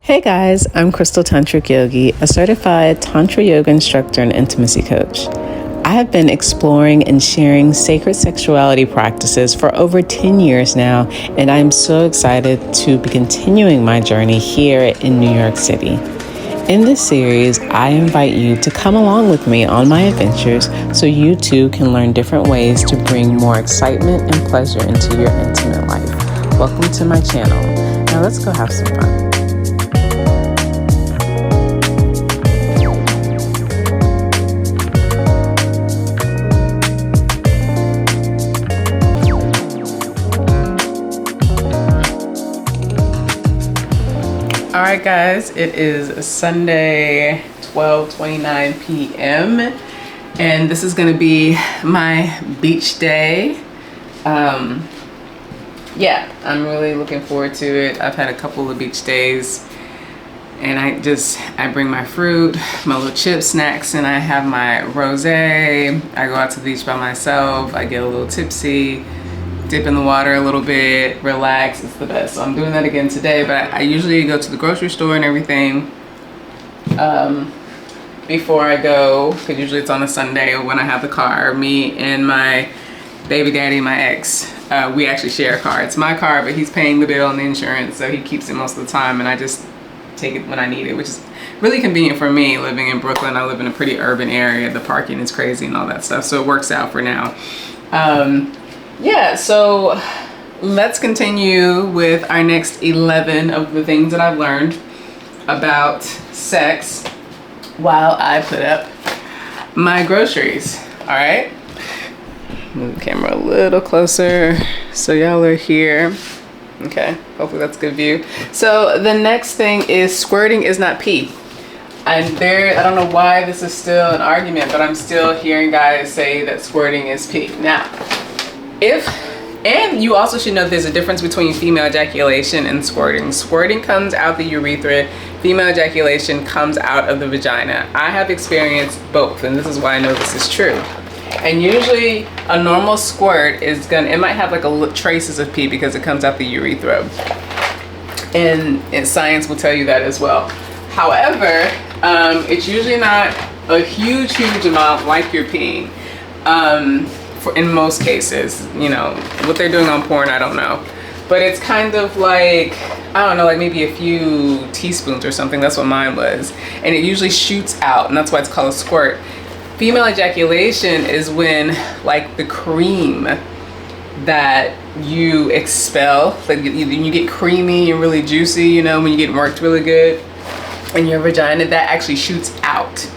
Hey guys, I'm Crystal Tantric Yogi, a certified Tantra Yoga instructor and intimacy coach. I have been exploring and sharing sacred sexuality practices for over 10 years now, and I'm so excited to be continuing my journey here in New York City. In this series, I invite you to come along with me on my adventures so you too can learn different ways to bring more excitement and pleasure into your intimate life. Welcome to my channel. Now let's go have some fun. All right, guys, it is Sunday, 12:29 p.m. and this is going to be my beach day. Yeah, I'm really looking forward to it. I've had a couple of beach days, and I bring my fruit, my little chips, snacks, and I have my rosé. I go out to the beach by myself. I get a little tipsy, dip in the water a little bit, relax. It's the best. So I'm doing that again today, but I usually go to the grocery store and everything before I go, because usually it's on a Sunday when I have the car. Me and my baby daddy, my ex, we actually share a car. It's my car, but he's paying the bill and the insurance, so he keeps it most of the time, and I just take it when I need it, which is really convenient for me living in Brooklyn. I live in a pretty urban area. The parking is crazy and all that stuff, so it works out for now. Yeah, so let's continue with our next 11 of the things that I've learned about sex while I put up my groceries. All right, move the camera a little closer so y'all are here. Okay, hopefully that's a good view. So the next thing is squirting is not pee. And I don't know why this is still an argument, but I'm still hearing guys say that squirting is pee. Now, and you also should know there's a difference between female ejaculation and squirting. Squirting comes out the urethra, female ejaculation comes out of the vagina. I have experienced both, and this is why I know this is true. And usually a normal squirt it might have like traces of pee because it comes out the urethra. And science will tell you that as well. However, it's usually not a huge amount like you're peeing. In most cases, you know, what they're doing on porn, I don't know, but it's kind of like, I don't know, like maybe a few teaspoons or something. That's what mine was, and it usually shoots out, and that's why it's called a squirt. Female ejaculation is when like the cream that you expel, like you get creamy and really juicy, you know, when you get worked really good in your vagina, that actually shoots out.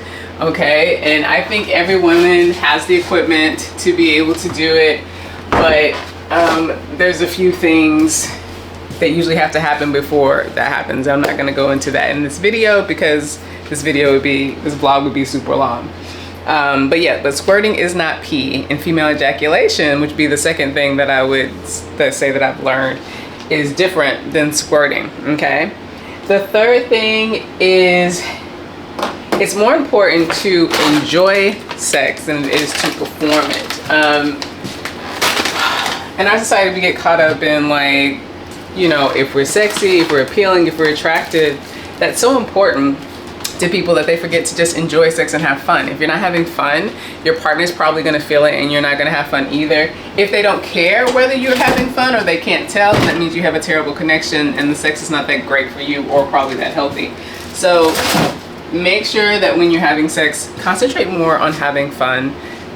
Okay, and I think every woman has the equipment to be able to do it, but there's a few things that usually have to happen before that happens. I'm not going to go into that in this video because this vlog would be super long. But squirting is not pee, and female ejaculation, which would be the second thing that I would say that I've learned, is different than squirting. Okay, the third thing is, it's more important to enjoy sex than it is to perform it. In our society, we get caught up in, like, you know, if we're sexy, if we're appealing, if we're attractive, that's so important to people that they forget to just enjoy sex and have fun. If you're not having fun, your partner's probably gonna feel it, and you're not gonna have fun either. If they don't care whether you're having fun or they can't tell, that means you have a terrible connection and the sex is not that great for you or probably that healthy. So make sure that when you're having sex, concentrate more on having fun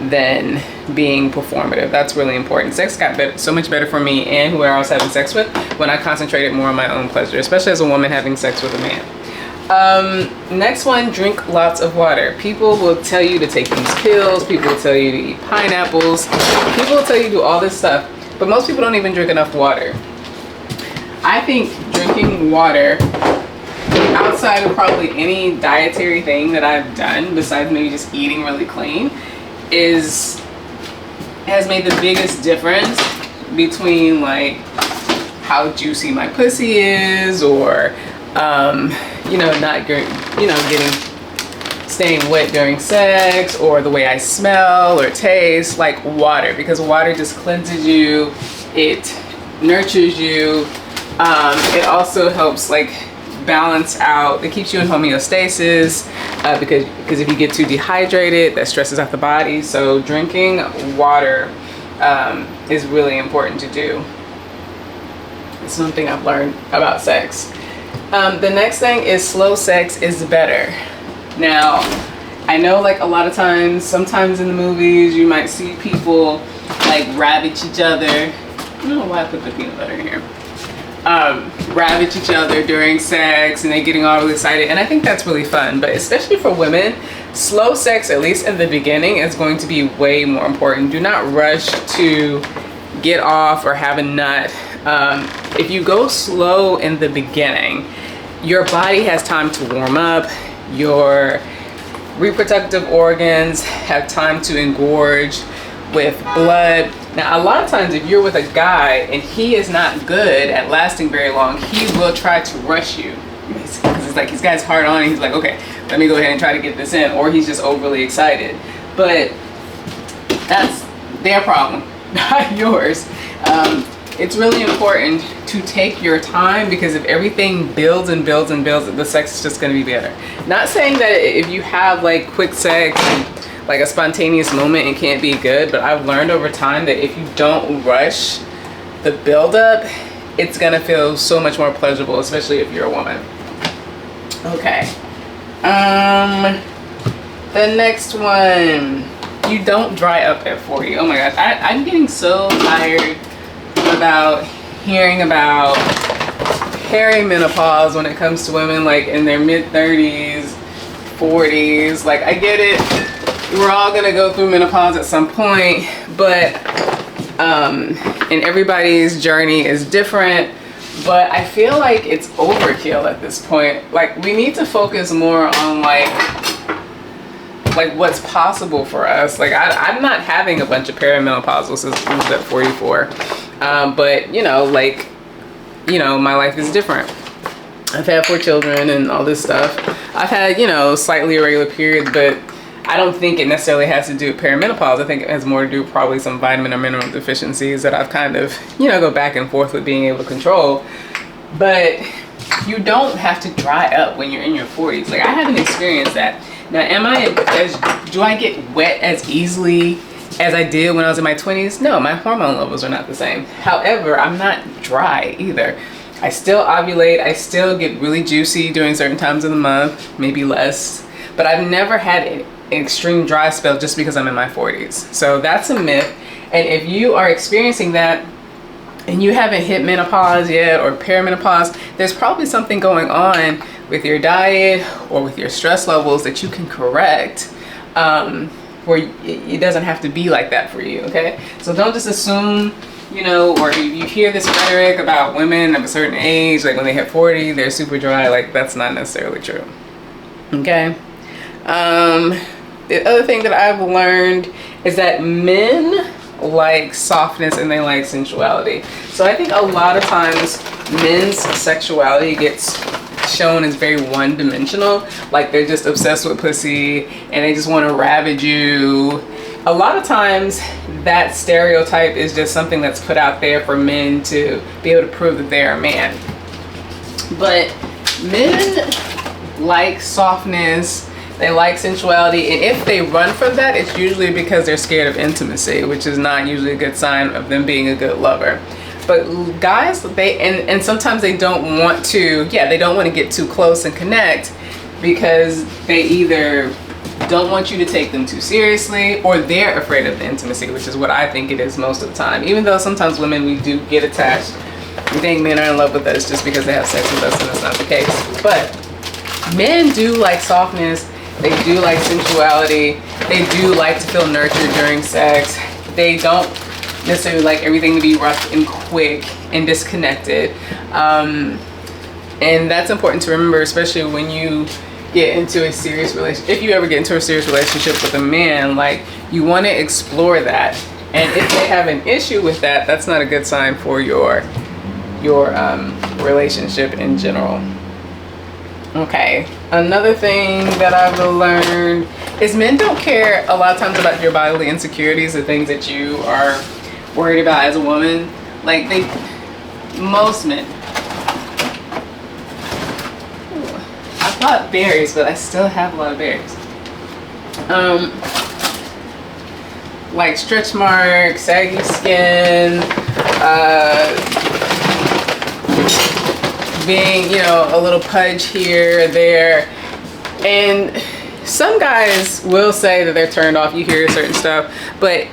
than being performative. That's really important. Sex got so much better for me and whoever I was having sex with when I concentrated more on my own pleasure, especially as a woman having sex with a man. Next one, drink lots of water. People will tell you to take these pills. People will tell you to eat pineapples. People will tell you to do all this stuff, but most people don't even drink enough water. I think drinking water, outside of probably any dietary thing that I've done, besides maybe just eating really clean, has made the biggest difference between like how juicy my pussy is, or staying wet during sex, or the way I smell or taste. Like water, because water just cleanses you, it nurtures you. It also helps like balance out. It keeps you in homeostasis because if you get too dehydrated, that stresses out the body. So drinking water is really important to do. It's something I've learned about sex. The next thing is slow sex is better. Now, I know like a lot of times, sometimes in the movies, you might see people like ravage each other. I don't know why I put the peanut butter in here. Ravage each other during sex and they're getting all really excited. And I think that's really fun, but especially for women, slow sex, at least in the beginning, is going to be way more important. Do not rush to get off or have a nut. If you go slow in the beginning, your body has time to warm up. Your reproductive organs have time to engorge with blood. Now, a lot of times if you're with a guy and he is not good at lasting very long, he will try to rush you. Because it's like his guy's hard on and he's like, okay, let me go ahead and try to get this in. Or he's just overly excited. But that's their problem, not yours. It's really important to take your time, because if everything builds and builds and builds, the sex is just going to be better. Not saying that if you have like quick sex and like a spontaneous moment, it can't be good, but I've learned over time that if you don't rush the buildup, it's going to feel so much more pleasurable, especially if you're a woman. Okay. The next one, you don't dry up at 40. Oh my gosh, I'm getting so tired about hearing about perimenopause when it comes to women like in their mid-30s, 40s. Like, I get it, we're all gonna go through menopause at some point, but and everybody's journey is different, but I feel like it's overkill at this point. Like, we need to focus more on like what's possible for us. Like, I'm not having a bunch of perimenopausal symptoms at 44. But you know, like, you know, my life is different. I've had 4 children and all this stuff. I've had, you know, slightly irregular periods, but I don't think it necessarily has to do with perimenopause. I think it has more to do with probably some vitamin or mineral deficiencies that I've kind of, you know, go back and forth with being able to control. But you don't have to dry up when you're in your 40s. Like, I haven't experienced that. Now, do I get wet as easily as I did when I was in my 20s? No, my hormone levels are not the same. However, I'm not dry either. I still ovulate. I still get really juicy during certain times of the month, maybe less. But I've never had an extreme dry spell just because I'm in my 40s. So that's a myth. And if you are experiencing that and you haven't hit menopause yet or perimenopause, there's probably something going on with your diet or with your stress levels that you can correct. Where it doesn't have to be like that for you, okay? So don't just assume, you know, or you hear this rhetoric about women of a certain age, like when they hit 40, they're super dry. Like, that's not necessarily true, okay? The other thing that I've learned is that men like softness and they like sensuality. So I think a lot of times men's sexuality gets shown as very one-dimensional, like they're just obsessed with pussy and they just want to ravage you. A lot of times that stereotype is just something that's put out there for men to be able to prove that they're a man. But men like softness, they like sensuality, and if they run from that, it's usually because they're scared of intimacy, which is not usually a good sign of them being a good lover. But guys, and sometimes they don't want to, they don't want to get too close and connect because they either don't want you to take them too seriously or they're afraid of the intimacy, which is what I think it is most of the time. Even though sometimes women, we do get attached. We think men are in love with us just because they have sex with us, and that's not the case. But men do like softness. They do like sensuality. They do like to feel nurtured during sex. They don't necessarily like everything to be rough and quick and disconnected. And that's important to remember, especially when you get into a serious relationship. If you ever get into a serious relationship with a man, like, you want to explore that. And if they have an issue with that, that's not a good sign for your relationship in general. Okay, another thing that I've learned is men don't care a lot of times about your bodily insecurities, the things that you are worried about as a woman. Like, most men, bought berries, but I still have a lot of berries. Like stretch marks, saggy skin, being, you know, a little pudge here or there. And some guys will say that they're turned off. You hear certain stuff, but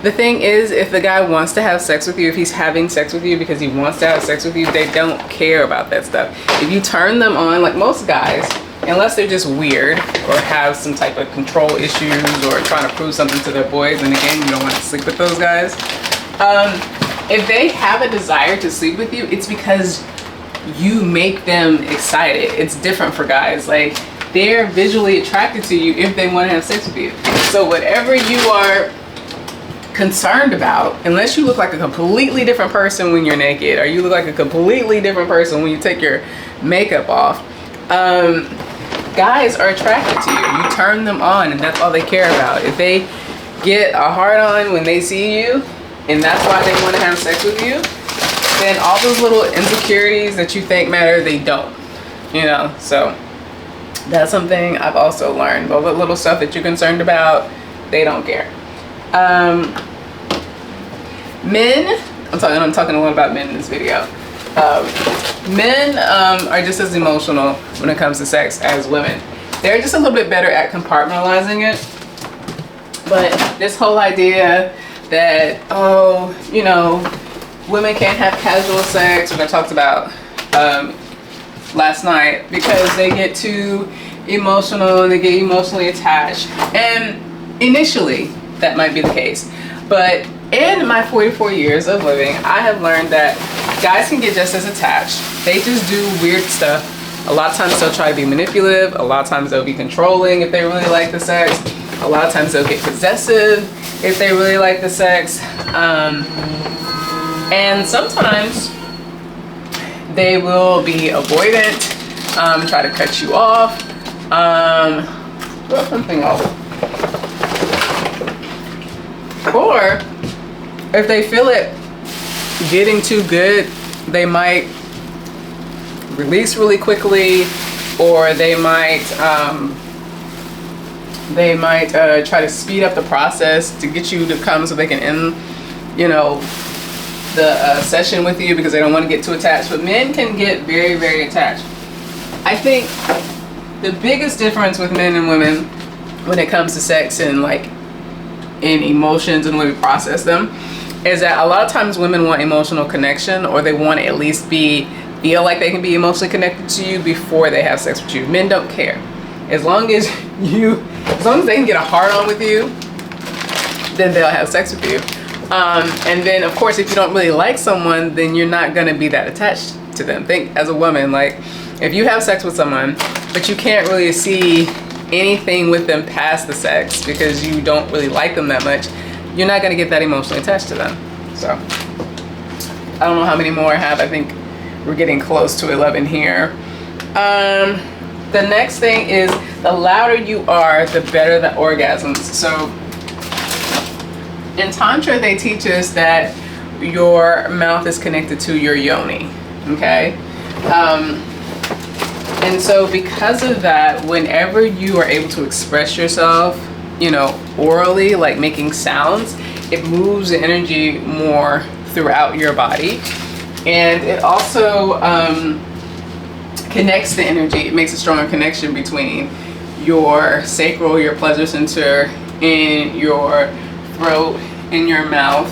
the thing is, if the guy wants to have sex with you, if he's having sex with you because he wants to have sex with you, they don't care about that stuff. If you turn them on, like most guys, unless they're just weird or have some type of control issues or trying to prove something to their boys, and again, you don't want to sleep with those guys. If they have a desire to sleep with you, it's because you make them excited. It's different for guys. Like, they're visually attracted to you if they want to have sex with you. So whatever you are concerned about, unless you look like a completely different person when you're naked, or you look like a completely different person when you take your makeup off, guys are attracted to you. You turn them on, and that's all they care about. If they get a hard on when they see you, and that's why they want to have sex with you, then all those little insecurities that you think matter, they don't, you know. So that's something I've also learned. All the little stuff that you're concerned about, they don't care. Men, I'm talking a lot about men in this video. Men are just as emotional when it comes to sex as women. They're just a little bit better at compartmentalizing it. But this whole idea that, oh, you know, women can't have casual sex, which I talked about last night, because they get too emotional, they get emotionally attached. And initially, that might be the case. But in my 44 years of living, I have learned that guys can get just as attached. They just do weird stuff. A lot of times they'll try to be manipulative. A lot of times they'll be controlling if they really like the sex. A lot of times they'll get possessive if they really like the sex. And sometimes they will be avoidant, try to cut you off. Something else. Or if they feel it getting too good, they might release really quickly, or they might try to speed up the process to get you to come so they can end, you know, the session with you because they don't want to get too attached. But men can get very, very attached. I think the biggest difference with men and women when it comes to sex and like in emotions and when we process them is that a lot of times women want emotional connection, or they want to at least feel like they can be emotionally connected to you before they have sex with you. Men don't care. As long as they can get a hard on with you, then they'll have sex with you. And then of course, if you don't really like someone, then you're not going to be that attached to them. Think as a woman, like if you have sex with someone, but you can't really see anything with them past the sex because you don't really like them that much, you're not going to get that emotionally attached to them. So I don't know how many more I have. I think we're getting close to 11 here. The next thing is, the louder you are, the better the orgasms. So in Tantra, they teach us that your mouth is connected to your yoni, okay? And so because of that, whenever you are able to express yourself, you know, orally, like making sounds, it moves the energy more throughout your body. And it also connects the energy. It makes a stronger connection between your sacral, your pleasure center, and your throat, and your mouth.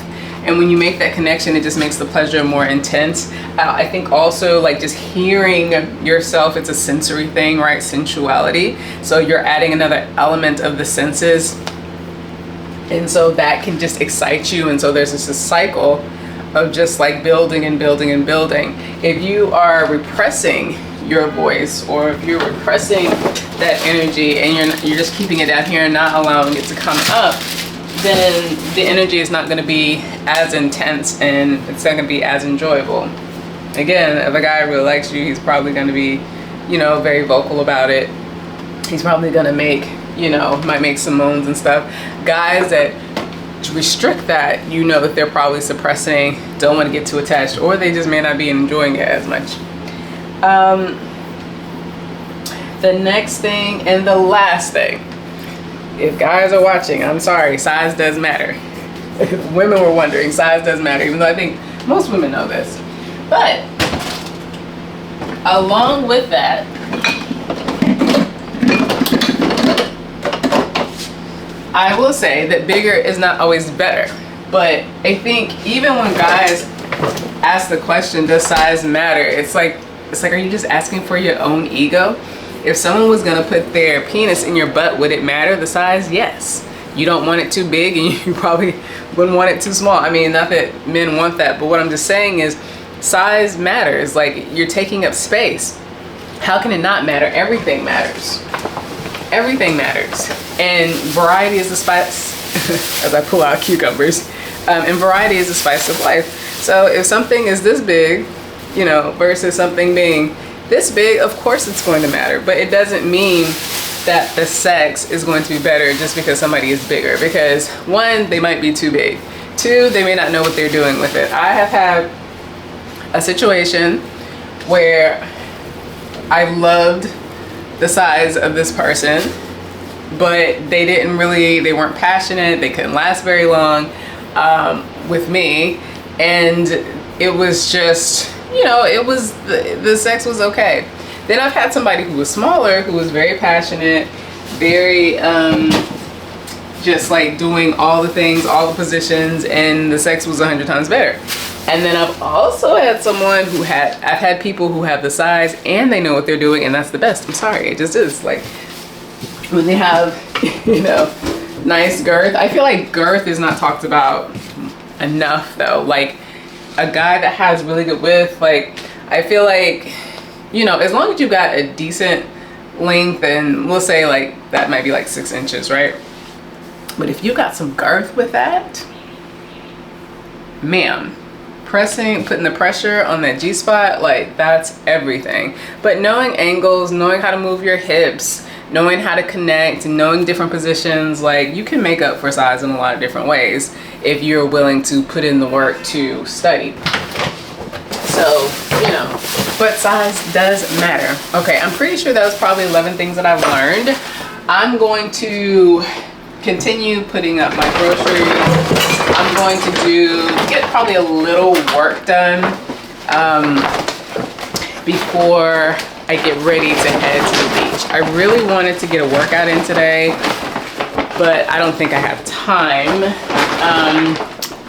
And when you make that connection, it just makes the pleasure more intense. I think also, like, just hearing yourself, it's a sensory thing, right? Sensuality. So you're adding another element of the senses. And so that can just excite you. And so there's this cycle of just like building and building and building. If you are repressing your voice, or if you're repressing that energy and you're just keeping it down here and not allowing it to come up, then the energy is not going to be as intense and it's not going to be as enjoyable. Again, if a guy really likes you, he's probably going to be, you know, very vocal about it. He's probably going to make, you know, might make some moans and stuff. Guys that restrict that, you know that they're probably suppressing, don't want to get too attached, or they just may not be enjoying it as much. The next thing and the last thing, if guys are watching, I'm sorry, size does matter. If women were wondering, size does matter, even though I think most women know this. But along with that, I will say that bigger is not always better. But I think even when guys ask the question, does size matter? It's like, are you just asking for your own ego? If someone was gonna put their penis in your butt, would it matter the size? Yes. You don't want it too big, and you probably wouldn't want it too small. I mean, not that men want that, but what I'm just saying is size matters. Like, you're taking up space. How can it not matter? Everything matters. Everything matters. And variety is the spice, as I pull out cucumbers, and variety is the spice of life. So if something is this big, you know, versus something being this big, of course it's going to matter, but it doesn't mean that the sex is going to be better just because somebody is bigger, because one, they might be too big. Two, they may not know what they're doing with it. I have had a situation where I loved the size of this person, but they weren't passionate, they couldn't last very long with me, and it was just, you know, it was, the sex was okay. Then I've had somebody who was smaller, who was very passionate, very just like doing all the things, all the positions, and the sex was 100 times better. And then I've also had someone I've had people who have the size and they know what they're doing, and that's the best. I'm sorry, it just is. Like, when they have, you know, nice girth. I feel like girth is not talked about enough though. Like, a guy that has really good width, like, I feel like, you know, as long as you've got a decent length, and we'll say like that might be like 6 inches, right? But if you got some girth with that, ma'am, putting the pressure on that G-spot, like, that's everything. But knowing angles, knowing how to move your hips, knowing how to connect, knowing different positions, like, you can make up for size in a lot of different ways if you're willing to put in the work to study. So, you know, but size does matter. Okay, I'm pretty sure that was probably 11 things that I've learned. I'm going to continue putting up my groceries. I'm going to get probably a little work done before I get ready to head to the beach. I really wanted to get a workout in today, but I don't think I have time.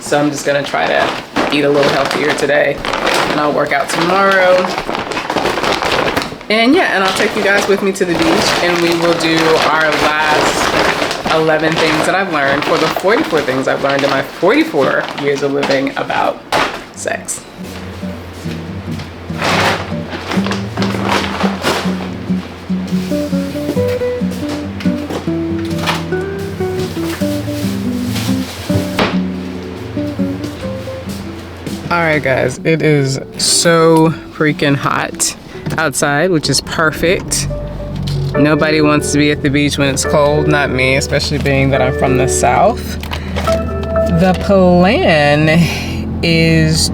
So I'm just gonna try to eat a little healthier today, and I'll work out tomorrow. And yeah, and I'll take you guys with me to the beach, and we will do our last 11 things that I've learned for the 44 things I've learned in my 44 years of living about sex. Alright guys, it is so freaking hot outside, which is perfect. Nobody wants to be at the beach when it's cold, not me, especially being that I'm from the south. The plan is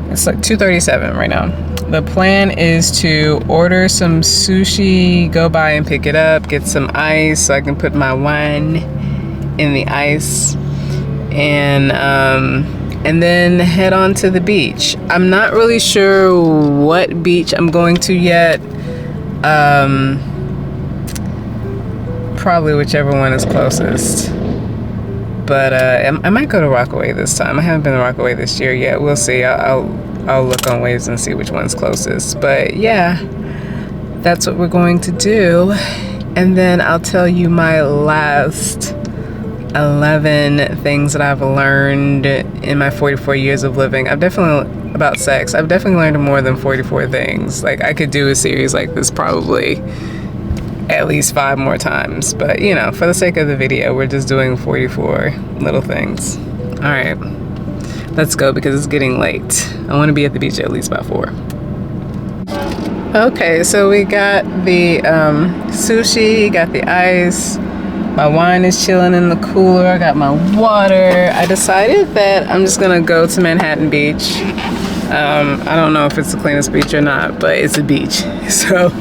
it's like 2:37 right now. The plan is to order some sushi, go by and pick it up, get some ice so I can put my wine in the ice, and then head on to the beach. I'm not really sure what beach I'm going to yet. Probably whichever one is closest. But I might go to Rockaway this time. I haven't been to Rockaway this year yet. We'll see. I'll look on Waves and see which one's closest. But yeah, that's what we're going to do. And then I'll tell you my last 11 things that I've learned in my 44 years of living. About sex, I've definitely learned more than 44 things. Like, I could do a series like this probably at least 5 more times, but you know, for the sake of the video, we're just doing 44 little things. All right, let's go because it's getting late. I want to be at the beach at least by 4. Okay, so we got the sushi, got the ice. My wine is chilling in the cooler. I got my water. I decided that I'm just gonna go to Manhattan Beach I don't know if it's the cleanest beach or not, but it's a beach. So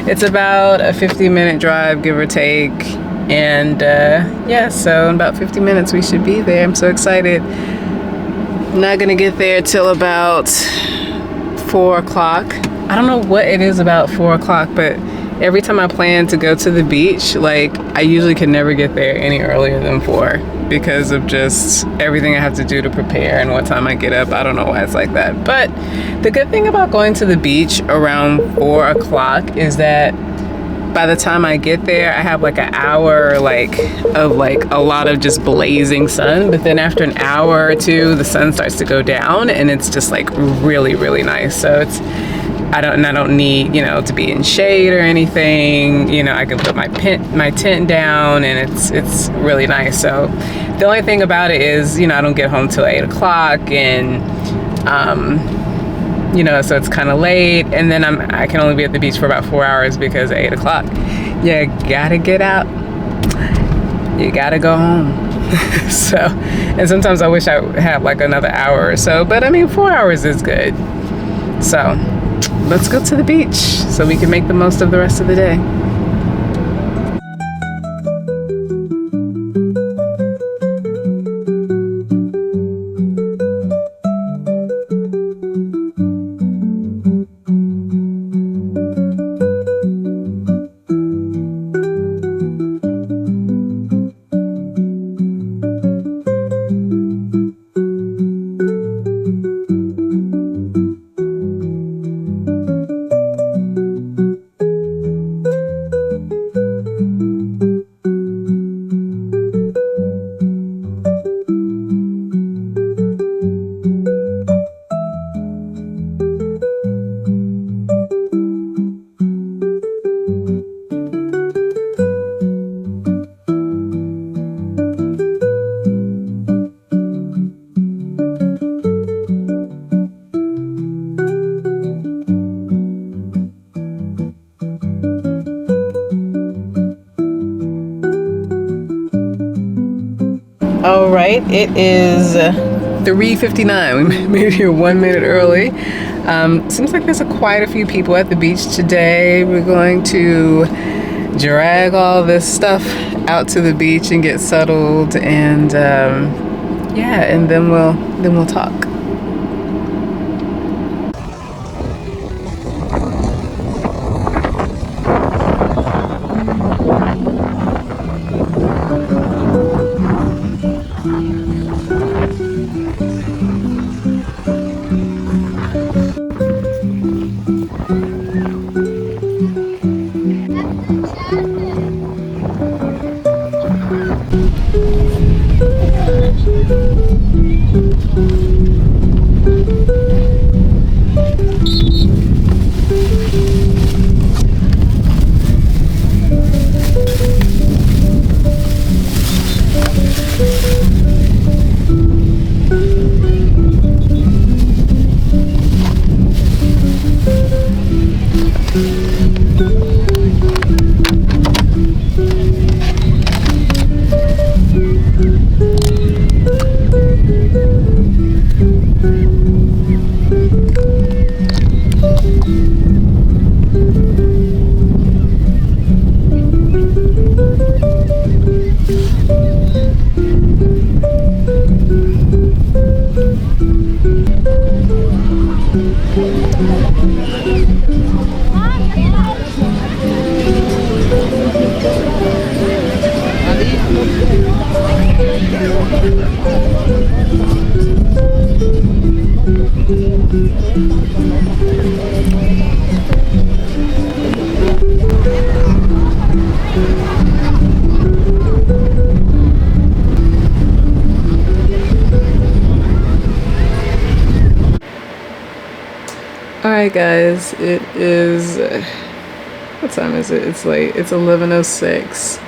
it's about a 50-minute drive, give or take. And yeah, so in about 50 minutes we should be there. I'm so excited. Not gonna get there till about 4 o'clock. I don't know what it is about 4 o'clock, but every time I plan to go to the beach, like, I usually can never get there any earlier than 4 because of just everything I have to do to prepare and what time I get up. I don't know why it's like that. But the good thing about going to the beach around 4 o'clock is that by the time I get there, I have like an hour like of like a lot of just blazing sun. But then after an hour or two, the sun starts to go down and it's just like really, really nice. So it's, I don't need, you know, to be in shade or anything. You know, I can put my tent down and it's really nice. So the only thing about it is, you know, I don't get home till 8 o'clock and you know, so it's kind of late, and then I can only be at the beach for about 4 hours because at 8 o'clock, you gotta get out, you gotta go home. So, and sometimes I wish I had like another hour or so, but I mean, 4 hours is good. So let's go to the beach so we can make the most of the rest of the day. All right, it is 3:59. We made it here 1 minute early. Seems like there's quite a few people at the beach today. We're going to drag all this stuff out to the beach and get settled, and yeah, and then we'll talk. Alright guys, it is, what time is it? It's late. It's 11:06.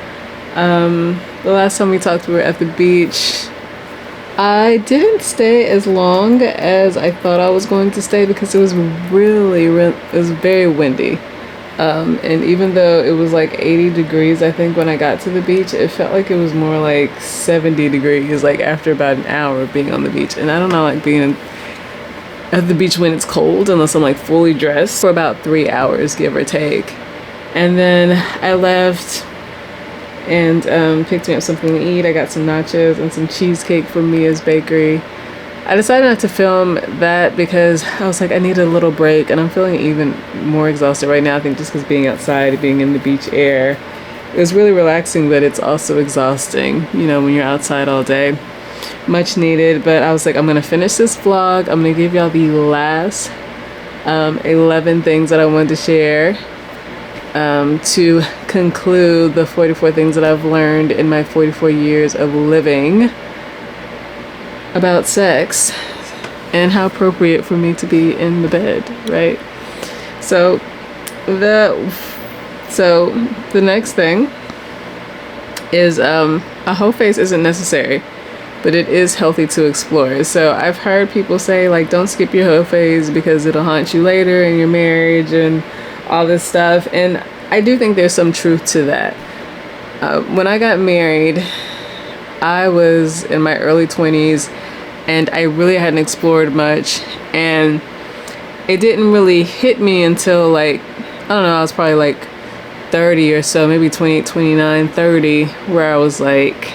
The last time we talked we were at the beach. I didn't stay as long as I thought I was going to stay because it was it was very windy. And even though it was like 80 degrees, I think when I got to the beach, it felt like it was more like 70 degrees, like after about an hour of being on the beach. And I don't know, like being at the beach when it's cold, unless I'm like fully dressed, for about 3 hours, give or take. And then I left and picked me up something to eat. I got some nachos and some cheesecake from Mia's Bakery. I decided not to film that because I was like, I need a little break, and I'm feeling even more exhausted right now. I think just because being outside, being in the beach air, it was really relaxing, but it's also exhausting, you know, when you're outside all day. Much needed, but I was like, I'm gonna finish this vlog. I'm gonna give y'all the last 11 things that I wanted to share to conclude the 44 things that I've learned in my 44 years of living about sex and how appropriate for me to be in the bed, right? So the next thing is a whole face isn't necessary, but it is healthy to explore. So I've heard people say, like, don't skip your hoe phase because it'll haunt you later in your marriage and all this stuff. And I do think there's some truth to that. When I got married, I was in my early 20s and I really hadn't explored much. And it didn't really hit me until, like, I don't know, I was probably like 30 or so, maybe 28, 29, 30, where I was like,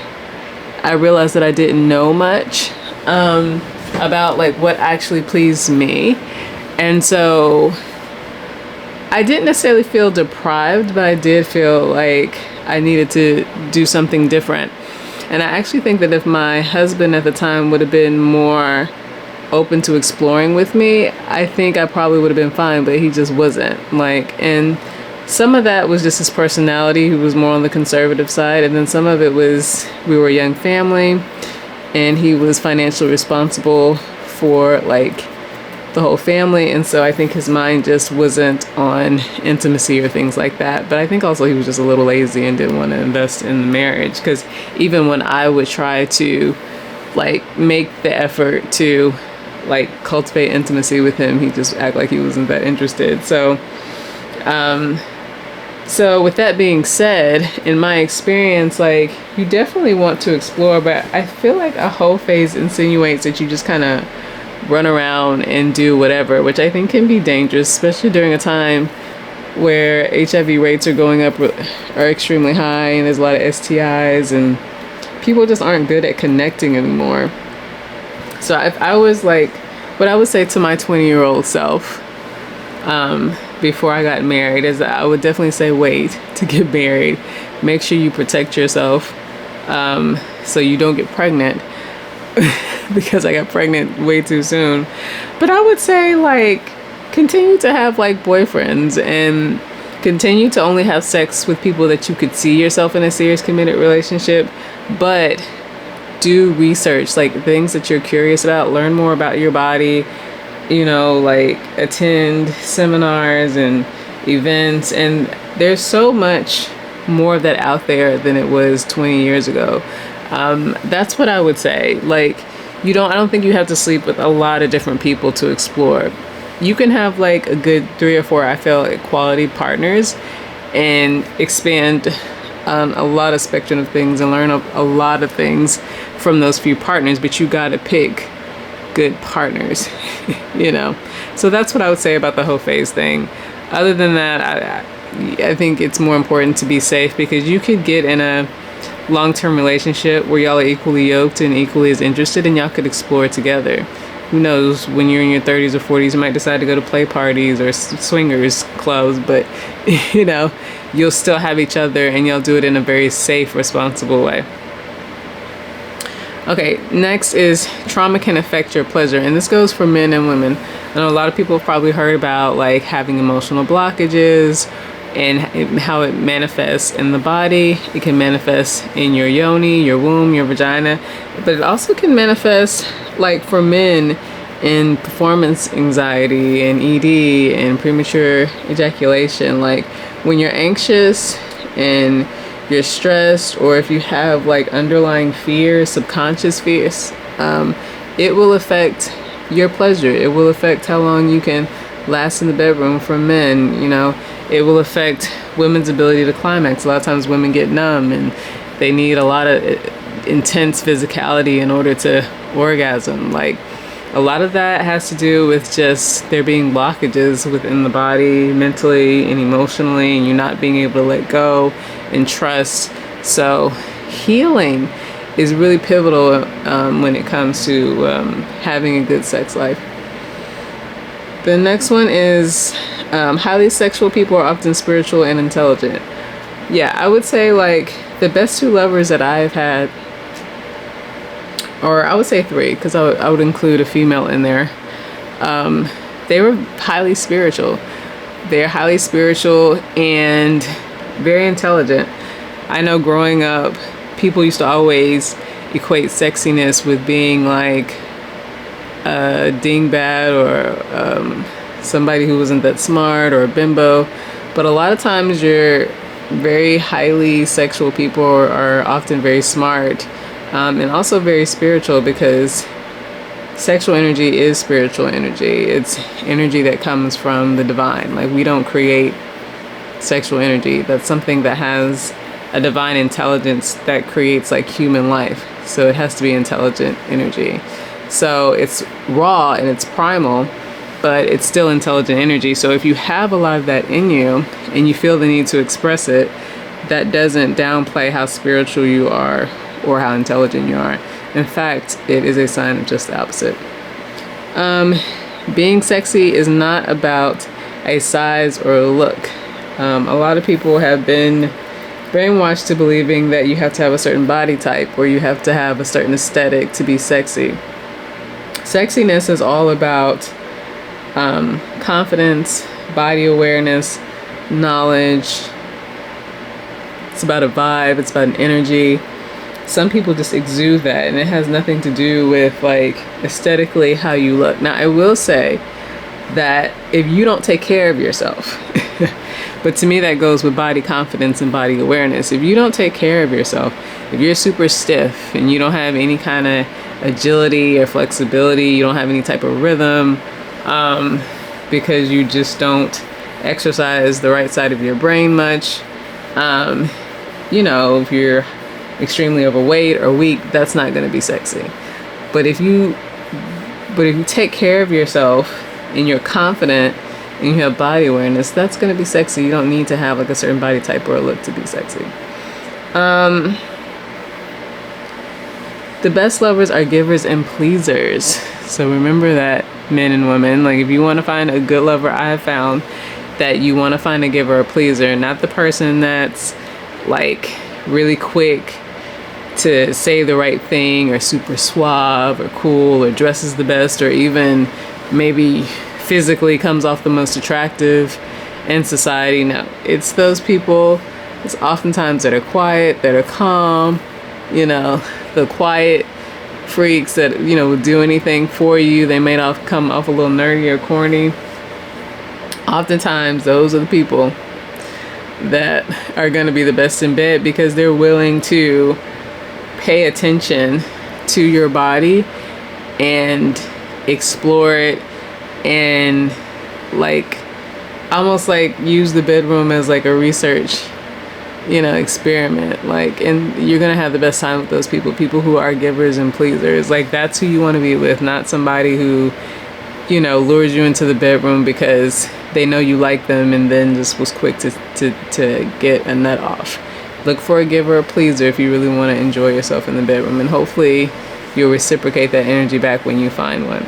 I realized that I didn't know much about like what actually pleased me. And so I didn't necessarily feel deprived, but I did feel like I needed to do something different. And I actually think that if my husband at the time would have been more open to exploring with me, I think I probably would have been fine, but he just wasn't. Like, and some of that was just his personality, who was more on the conservative side, and then some of it was we were a young family and he was financially responsible for like the whole family, and so I think his mind just wasn't on intimacy or things like that. But I think also he was just a little lazy and didn't want to invest in the marriage, because even when I would try to like make the effort to like cultivate intimacy with him, he just act like he wasn't that interested. So with that being said, in my experience, like, you definitely want to explore, but I feel like a whole phase insinuates that you just kind of run around and do whatever, which I think can be dangerous, especially during a time where HIV rates are going up, are extremely high, and there's a lot of STIs, and people just aren't good at connecting anymore. So I was like, what I would say to my 20-year-old self before I got married is that I would definitely say wait to get married. Make sure you protect yourself so you don't get pregnant, because I got pregnant way too soon. But I would say, like, continue to have like boyfriends and continue to only have sex with people that you could see yourself in a serious committed relationship, but do research, like things that you're curious about, learn more about your body, you know, like attend seminars and events. And there's so much more of that out there than it was 20 years ago. That's what I would say. Like, I don't think you have to sleep with a lot of different people to explore. You can have like a good 3 or 4, I feel, like, quality partners and expand a lot of spectrum of things and learn a lot of things from those few partners, but you gotta pick good partners, you know? So that's what I would say about the whole phase thing. Other than that, I think it's more important to be safe, because you could get in a long-term relationship where y'all are equally yoked and equally as interested, and y'all could explore together. Who knows, when you're in your 30s or 40s, you might decide to go to play parties or swingers clubs, but you know, you'll still have each other and you'll do it in a very safe, responsible way. Okay, next is trauma can affect your pleasure, and this goes for men and women. I know a lot of people have probably heard about like having emotional blockages and how it manifests in the body. It can manifest in your yoni, your womb, your vagina, but it also can manifest, like for men, in performance anxiety and ED and premature ejaculation. Like when you're anxious and you're stressed, or if you have like underlying fears, subconscious fears, it will affect your pleasure. It will affect how long you can last in the bedroom for men, you know. It will affect women's ability to climax. A lot of times women get numb and they need a lot of intense physicality in order to orgasm. Like, A lot of that has to do with just there being blockages within the body, mentally and emotionally, and you're not being able to let go and trust. So healing is really pivotal when it comes to having a good sex life. The next one is highly sexual people are often spiritual and intelligent. Yeah, I would say like the best two lovers that I've had, or I would say three, because I would include a female in there. They were highly spiritual. They're highly spiritual and very intelligent. I know growing up, people used to always equate sexiness with being like a dingbat or somebody who wasn't that smart or a bimbo. But a lot of times your very highly sexual people are often very smart. And also very spiritual, because sexual energy is spiritual energy. It's energy that comes from the divine. Like, we don't create sexual energy. That's something that has a divine intelligence that creates like human life. So it has to be intelligent energy. So it's raw and it's primal, but it's still intelligent energy. So if you have a lot of that in you and you feel the need to express it, that doesn't downplay how spiritual you are or how intelligent you are. In fact, it is a sign of just the opposite. Being sexy is not about a size or a look. A lot of people have been brainwashed to believing that you have to have a certain body type or you have to have a certain aesthetic to be sexy. Sexiness is all about confidence, body awareness, knowledge. It's about a vibe, it's about an energy. Some people just exude that, and it has nothing to do with like aesthetically how you look. Now, I will say that if you don't take care of yourself, but to me that goes with body confidence and body awareness. If you don't take care of yourself, if you're super stiff and you don't have any kind of agility or flexibility, you don't have any type of rhythm, because you just don't exercise the right side of your brain much, if you're extremely overweight or weak, that's not going to be sexy. But if you take care of yourself and you're confident and you have body awareness, that's going to be sexy. You don't need to have like a certain body type or a look to be sexy. The best lovers are givers and pleasers. So remember that, men and women. Like, if you want to find a good lover, I have found that you want to find a giver or pleaser, not the person that's like really quick to say the right thing or super suave or cool or dresses the best or even maybe physically comes off the most attractive in society. No, it's those people, it's oftentimes that are quiet, that are calm, the quiet freaks that, would do anything for you. They may not come off a little nerdy or corny. Oftentimes those are the people that are going to be the best in bed, because they're willing to pay attention to your body and explore it and like almost like use the bedroom as like a research experiment. Like, and you're gonna have the best time with those people who are givers and pleasers. Like, that's who you want to be with, not somebody who lures you into the bedroom because they know you like them and then just was quick to get a nut off. Look for a giver or pleaser if you really want to enjoy yourself in the bedroom, and hopefully you'll reciprocate that energy back when you find one.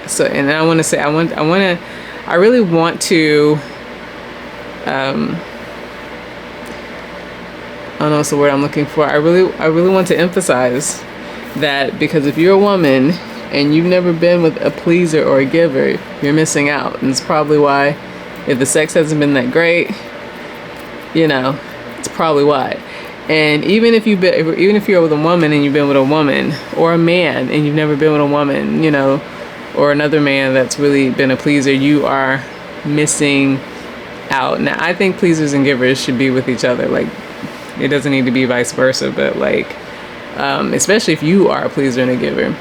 So, and I want to say, I really want to, I don't know what's the word I'm looking for. I really want to emphasize that, because if you're a woman and you've never been with a pleaser or a giver, you're missing out. And it's probably why, if the sex hasn't been that great, it's probably why. And even if you're with a woman and you've been with a woman, or a man and you've never been with a woman, or another man that's really been a pleaser, you are missing out. Now, I think pleasers and givers should be with each other. Like, it doesn't need to be vice versa, but like, especially if you are a pleaser and a giver.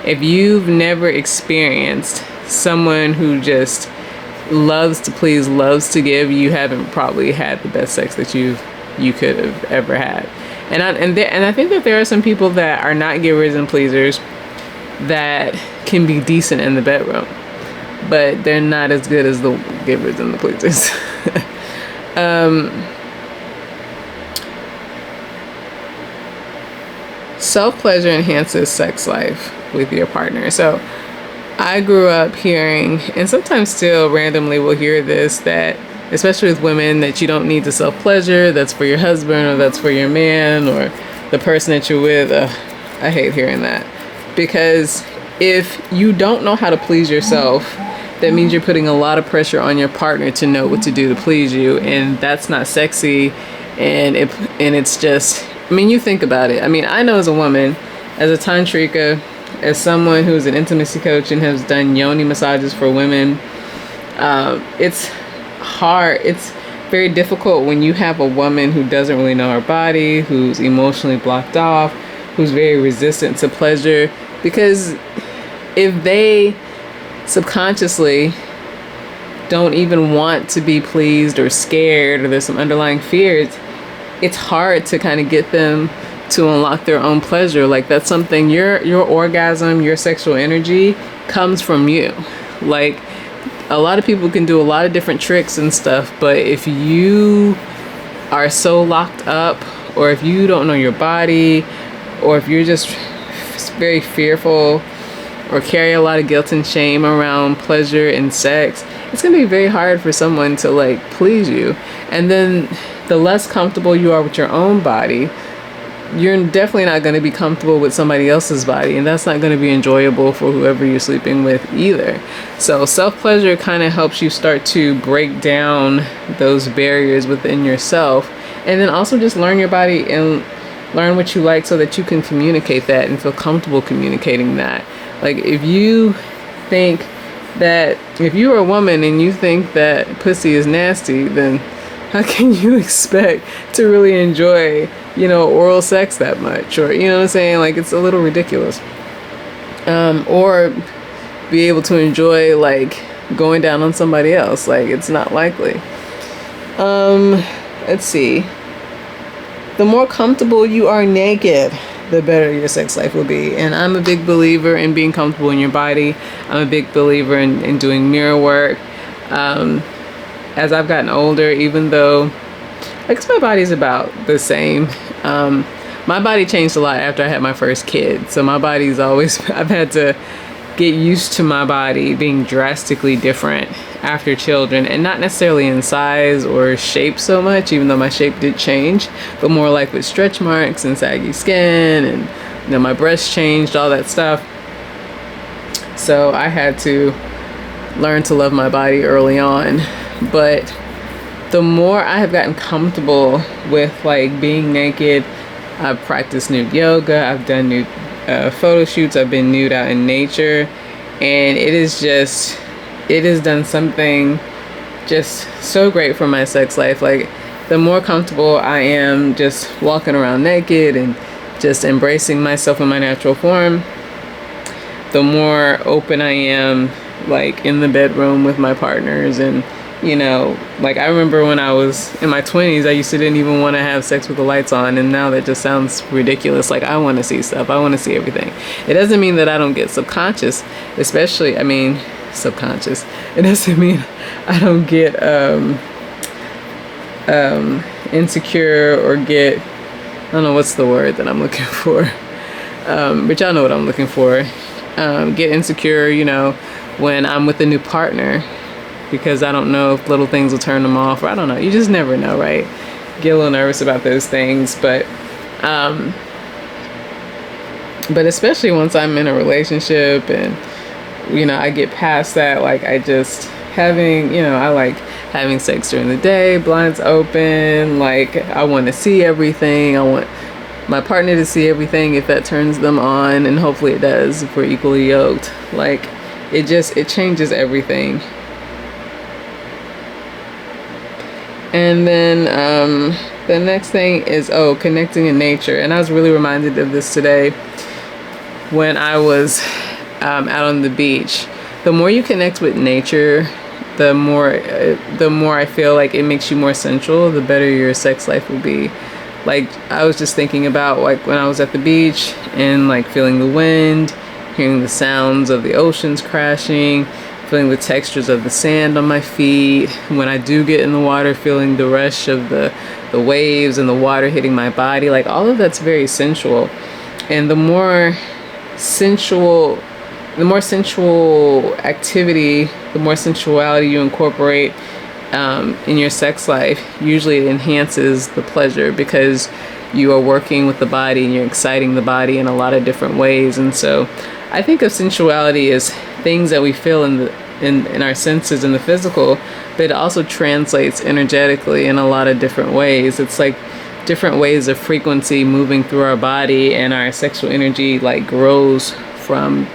If you've never experienced someone who just loves to please, loves to give, you haven't probably had the best sex that you could have ever had. And I think that there are some people that are not givers and pleasers that can be decent in the bedroom, but they're not as good as the givers and the pleasers. Self-pleasure enhances sex life with your partner. So I grew up hearing, and sometimes still randomly will hear this, that especially with women, that you don't need to self-pleasure, that's for your husband or that's for your man or the person that you're with. I hate hearing that, because if you don't know how to please yourself, that means you're putting a lot of pressure on your partner to know what to do to please you, and that's not sexy. And it's just, I mean, you think about it. I mean, I know as a woman, as a tantrika, as someone who's an intimacy coach and has done yoni massages for women, it's hard. It's very difficult when you have a woman who doesn't really know her body, who's emotionally blocked off, who's very resistant to pleasure, because if they subconsciously don't even want to be pleased or scared, or there's some underlying fears, it's hard to kind of get them to unlock their own pleasure. Like, that's something, your orgasm, your sexual energy comes from you. Like, a lot of people can do a lot of different tricks and stuff, but if you are so locked up, or if you don't know your body, or if you're just very fearful or carry a lot of guilt and shame around pleasure and sex, it's gonna be very hard for someone to like please you. And then the less comfortable you are with your own body, you're definitely not going to be comfortable with somebody else's body, and that's not going to be enjoyable for whoever you're sleeping with either. So self-pleasure kind of helps you start to break down those barriers within yourself, and then also just learn your body and learn what you like so that you can communicate that and feel comfortable communicating that. Like, if you think that, if you're a woman and you think that pussy is nasty, then how can you expect to really enjoy, oral sex that much? Or, you know what I'm saying? Like, it's a little ridiculous. Or be able to enjoy, like, going down on somebody else. Like, it's not likely. Let's see. The more comfortable you are naked, the better your sex life will be. And I'm a big believer in being comfortable in your body. I'm a big believer in doing mirror work. As I've gotten older, even though, I guess my body's about the same. My body changed a lot after I had my first kid. So my body's always, I've had to get used to my body being drastically different after children, and not necessarily in size or shape so much, even though my shape did change, but more like with stretch marks and saggy skin, and my breasts changed, all that stuff. So I had to learn to love my body early on. But the more I have gotten comfortable with like being naked, I've practiced nude yoga, I've done nude photo shoots, I've been nude out in nature, and it has done something just so great for my sex life. Like, the more comfortable I am just walking around naked and just embracing myself in my natural form, the more open I am, like, in the bedroom with my partners. And like, I remember when I was in my 20s, I used to didn't even want to have sex with the lights on, and now that just sounds ridiculous. Like, I want to see stuff, I want to see everything. It doesn't mean that I don't get subconscious, subconscious. It doesn't mean I don't get insecure or get, I don't know what's the word that I'm looking for, but y'all know what I'm looking for. Get insecure, when I'm with a new partner, because I don't know if little things will turn them off, or I don't know. You just never know, right? Get a little nervous about those things, but especially once I'm in a relationship and, I get past that, like, I just I like having sex during the day, blinds open, like, I want to see everything. I want my partner to see everything if that turns them on, and hopefully it does if we're equally yoked. Like, it changes everything. And then the next thing is, connecting in nature. And I was really reminded of this today when I was out on the beach. The more you connect with nature, the more I feel like it makes you more sensual, the better your sex life will be. Like, I was just thinking about like when I was at the beach and like feeling the wind, hearing the sounds of the oceans crashing, feeling the textures of the sand on my feet. When I do get in the water, feeling the rush of the waves and the water hitting my body. Like, all of that's very sensual. And the more sensual activity, the more sensuality you incorporate in your sex life, usually it enhances the pleasure, because you are working with the body and you're exciting the body in a lot of different ways. And so I think of sensuality as things that we feel in our senses, in the physical, but it also translates energetically in a lot of different ways. It's like different ways of frequency moving through our body, and our sexual energy like grows from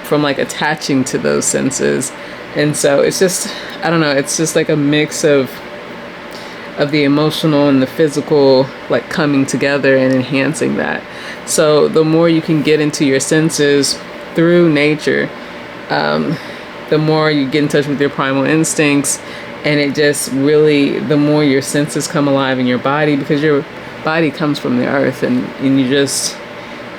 like attaching to those senses. And so it's just, I don't know, it's just like a mix of the emotional and the physical like coming together and enhancing that. So the more you can get into your senses through nature, the more you get in touch with your primal instincts, and it just really, the more your senses come alive in your body, because your body comes from the earth, and you just,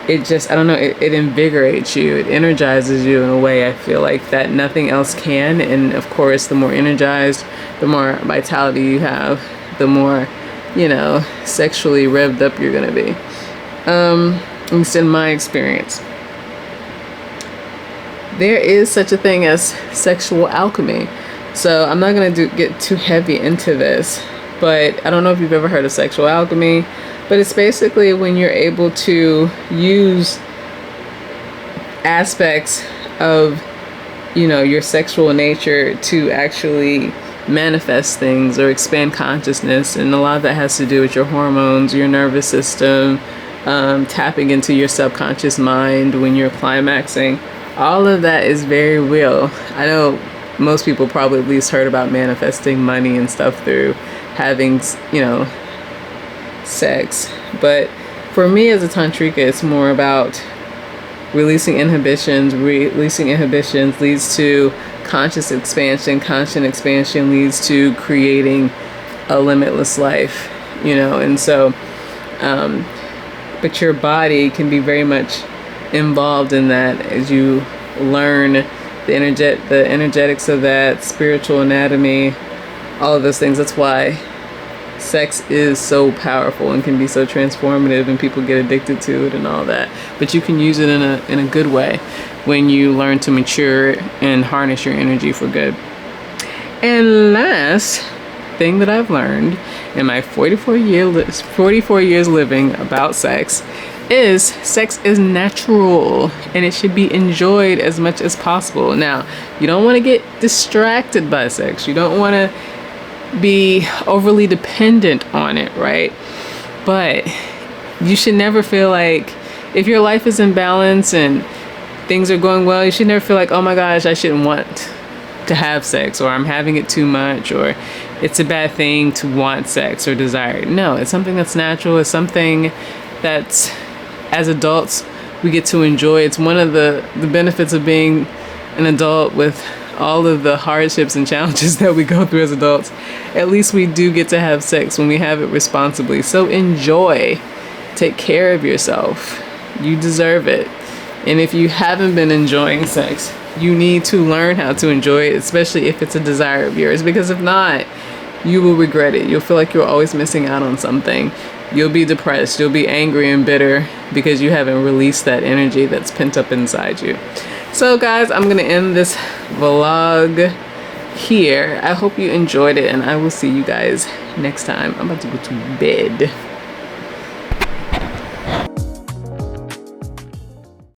it just, I don't know, it invigorates you, it energizes you in a way I feel like that nothing else can. And of course, the more energized, the more vitality you have, the more, you know, sexually revved up you're gonna be. At least in my experience. There is such a thing as sexual alchemy. So I'm not gonna get too heavy into this, but I don't know if you've ever heard of sexual alchemy, but it's basically when you're able to use aspects of, you know, your sexual nature to actually manifest things or expand consciousness. And a lot of that has to do with your hormones, your nervous system, tapping into your subconscious mind when you're climaxing. All of that is very real. I know most people probably at least heard about manifesting money and stuff through having, you know, sex. But for me as a tantrika, it's more about releasing inhibitions. Releasing inhibitions leads to conscious expansion. Conscious expansion leads to creating a limitless life, you know. And so, but your body can be very much involved in that as you learn the energetics of that, spiritual anatomy, all of those things. That's why sex is so powerful and can be so transformative, and people get addicted to it and all that. But you can use it in a good way when you learn to mature and harness your energy for good. And last thing that I've learned in my 44 years living about sex is sex is natural and it should be enjoyed as much as possible. Now, you don't want to get distracted by sex. You don't want to be overly dependent on it, right? But you should never feel like, if your life is in balance and things are going well, you should never feel like, oh my gosh, I shouldn't want to have sex, or I'm having it too much, or it's a bad thing to want sex or desire it. No, it's something that's natural. It's something that's, as adults, we get to enjoy. It's one of the benefits of being an adult, with all of the hardships and challenges that we go through as adults. At least we do get to have sex when we have it responsibly. So enjoy. Take care of yourself. You deserve it. And if you haven't been enjoying sex, you need to learn how to enjoy it, especially if it's a desire of yours, because if not, you will regret it. You'll feel like you're always missing out on something. You'll be depressed. You'll be angry and bitter because you haven't released that energy that's pent up inside you. So guys, I'm gonna end this vlog here. I hope you enjoyed it, and I will see you guys next time. I'm about to go to bed.